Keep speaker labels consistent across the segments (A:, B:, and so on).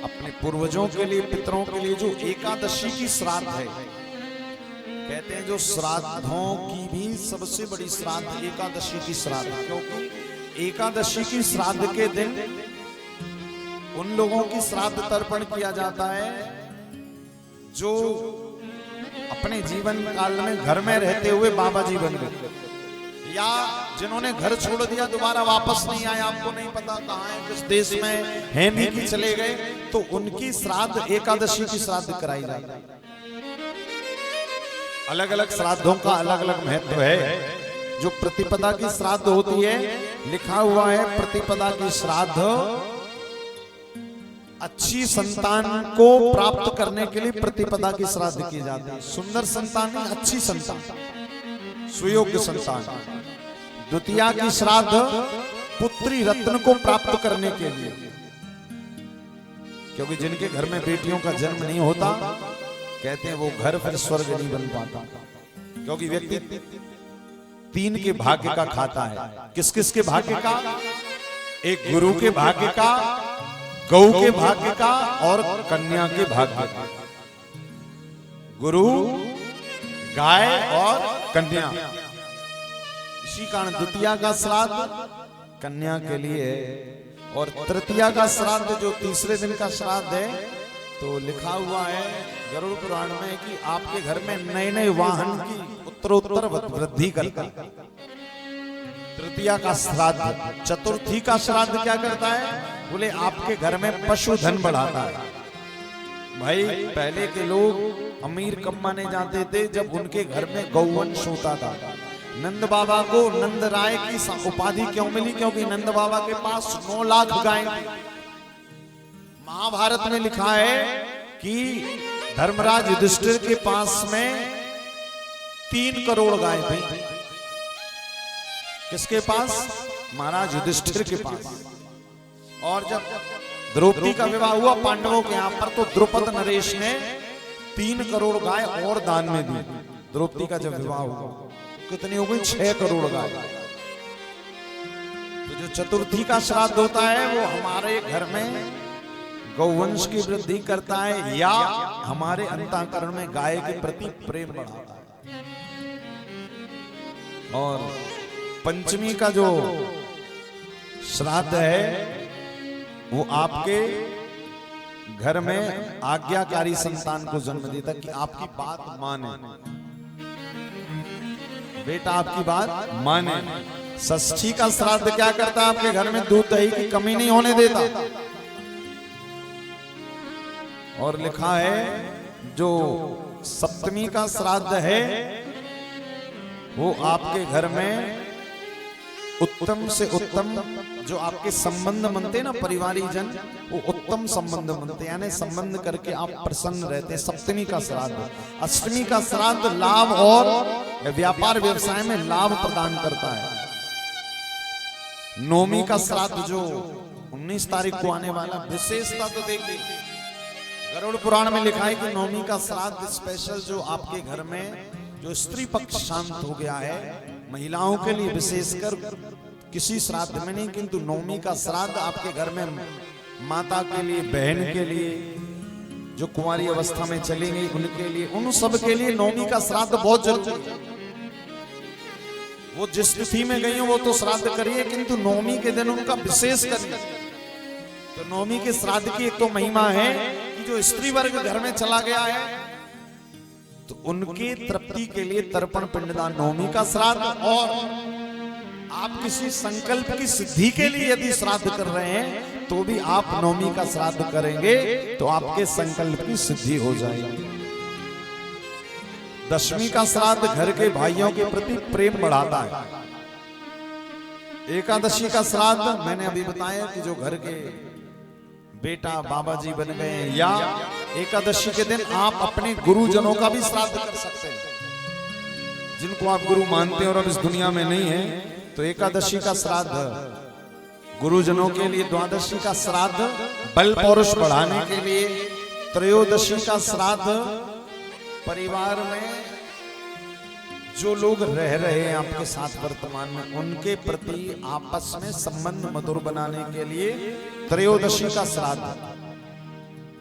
A: अपने पूर्वजों के लिए, पितरों के लिए जो एकादशी की श्राद्ध है, कहते हैं जो श्राद्धों की भी सबसे बड़ी श्राद्ध एकादशी की श्राद्ध, क्योंकि एकादशी की श्राद्ध के दिन उन लोगों की श्राद्ध तर्पण किया जाता है जो अपने जीवन काल में घर में रहते हुए बाबा जी बन गए, या जिन्होंने घर छोड़ दिया, दोबारा वापस नहीं आए, आपको नहीं पता कहाँ है, किस देश में हैं भी कि चले गए, तो उनकी श्राद्ध एकादशी की श्राद्ध कराई जाती है। अलग अलग श्राद्धों का अलग अलग महत्व है। जो प्रतिपदा की श्राद्ध होती है, लिखा हुआ है प्रतिपदा की श्राद्ध अच्छी संतान को प्राप्त करने के लिए प्रतिपदा की श्राद्ध की जाती है। सुंदर संतान नहीं, अच्छी संतान, सुयोग्य संतान। द्वितीया की श्राद्ध पुत्री रत्न को प्राप्त करने के लिए, क्योंकि जिनके घर में बेटियों का जन्म नहीं होता, कहते हैं वो घर फिर स्वर्ग नहीं बन पाता, क्योंकि व्यक्ति 3 के भाग्य का खाता है। किस किस के भाग्य का? एक गुरु के भाग्य का, गौ के भाग्य का और कन्या के भाग्य का। गुरु, गाय और कन्या। इसी कारण द्वितीया का श्राद्ध कन्या के लिए है, और तृतीया का श्राद्ध जो तीसरे दिन का श्राद्ध है, तो लिखा हुआ है गरुड़ पुराण में कि आपके घर में नए नए वाहन की उत्तरोत्तर वृद्धि करता है। तृतीया का श्राद्ध। चतुर्थी का श्राद्ध क्या करता है? बोले आपके घर में पशुधन बढ़ाता है। भाई पहले के लोग अमीर कब माने जाते थे? जब उनके घर में गौवंश होता था। नंद बाबा को नंद राय की उपाधि क्यों मिली? क्योंकि नंद बाबा के पास 9 लाख गायें थी। महाभारत में लिखा है कि धर्मराज युधिष्ठिर के पास में 3 करोड़ गायें थी। किसके पास? महाराज युधिष्ठिर के पास। और जब द्रौपदी का विवाह हुआ पांडवों के यहां पर, तो द्रुपद नरेश ने 3 करोड़ गाय और दान में दी। द्रौपदी का जब विवाह हुआ, कितनी हो गई? 6 करोड़ गाय। तो जो चतुर्थी का श्राद्ध होता है, वो हमारे घर में गौवंश की वृद्धि करता है, या हमारे अंतःकरण में गाय के प्रति प्रेम बढ़ाता है। और पंचमी का जो श्राद्ध है, वो आपके घर में आज्ञाकारी संतान को जन्म देता, कि आपकी बात माने, बेटा आपकी बात माने। षष्ठी का श्राद्ध क्या करता है? आपके घर में दूध दही की कमी नहीं होने देता। और लिखा है जो सप्तमी का श्राद्ध है, वो आपके घर में उत्तम से उत्तम जो आपके संबंध बनते हैं ना, परिवारी जन, वो उत्तम संबंध बनते हैं, यानी संबंध करके आप प्रसन्न रहते हैं। सप्तमी का श्राद्ध। अष्टमी का श्राद्ध लाभ और व्यापार व्यवसाय में लाभ प्रदान करता है। नवमी का श्राद्ध जो 19 तारीख को आने वाला, विशेषता तो देखिए गरुड़ पुराण में लिखा है कि नवमी का श्राद्ध स्पेशल जो आपके घर में जो स्त्री पक्ष शांत हो गया है, महिलाओं के लिए विशेषकर किसी श्राद्ध में नहीं, किंतु नवमी का श्राद्ध आपके घर में माता के लिए, बहन के लिए, जो कुंवारी अवस्था में चली गई उनके लिए, उन सब के लिए नवमी का श्राद्ध बहुत जरूरी है। वो जिस तिथि में गई हो वो तो श्राद्ध करिए, किंतु नवमी के दिन उनका विशेष करिए। तो नवमी के श्राद्ध की एक तो महिमा है कि जो स्त्री वर्ग घर में चला गया है, तो उनके तृप्ति के लिए तर्पण पिंडदान नवमी का श्राद्ध। और आप किसी संकल्प की सिद्धि के लिए यदि श्राद्ध कर रहे हैं, तो भी आप नवमी का श्राद्ध करेंगे तो आपके संकल्प की सिद्धि हो जाएगी। दशमी का श्राद्ध घर के भाइयों के प्रति प्रेम बढ़ाता है। एकादशी का श्राद्ध मैंने अभी बताया कि जो घर के बेटा बाबा जी बन गए, या एकादशी के दिन आप अपने गुरुजनों का भी श्राद्ध कर सकते हैं, जिनको आप गुरु मानते हैं और अब इस दुनिया में नहीं है। तो एकादशी का श्राद्ध गुरुजनों के लिए, द्वादशी का श्राद्ध बल पौरुष बढ़ाने के लिए, त्रयोदशी का श्राद्ध परिवार में जो लोग रह रहे हैं आपके साथ वर्तमान में, उनके प्रति आपस में संबंध मधुर बनाने के लिए त्रयोदशी का श्राद्ध।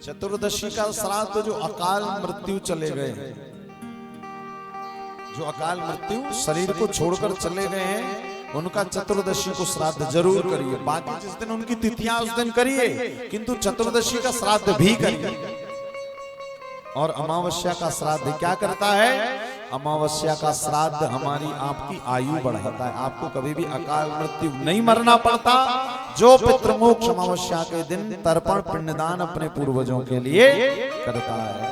A: चतुर्दशी का श्राद्ध जो अकाल मृत्यु चले गए, जो अकाल मृत्यु शरीर को छोड़कर चले गए हैं, उनका चतुर्दशी को श्राद्ध जरूर करिए। बाकी जिस दिन उनकी तिथियां उस दिन करिए, किंतु चतुर्दशी का श्राद्ध भी करिए। और अमावस्या का श्राद्ध क्या करता है? अमावस्या का श्राद्ध हमारी आपकी आयु बढ़ाता है। आपको कभी भी अकाल मृत्यु नहीं मरना पड़ता। जो पितृमोक्ष अमावस्या के दिन तर्पण पिंडदान अपने पूर्वजों के लिए करता है।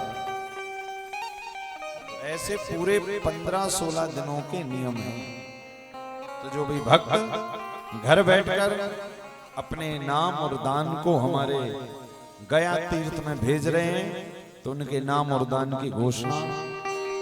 A: ऐसे पूरे 15-16 दिनों के नियम हैं। तो जो भी भक्त घर बैठकर अपने नाम और दान को हमारे गया तीर्थ में भेज रहे हैं, तो उनके नाम और दान की घोषणा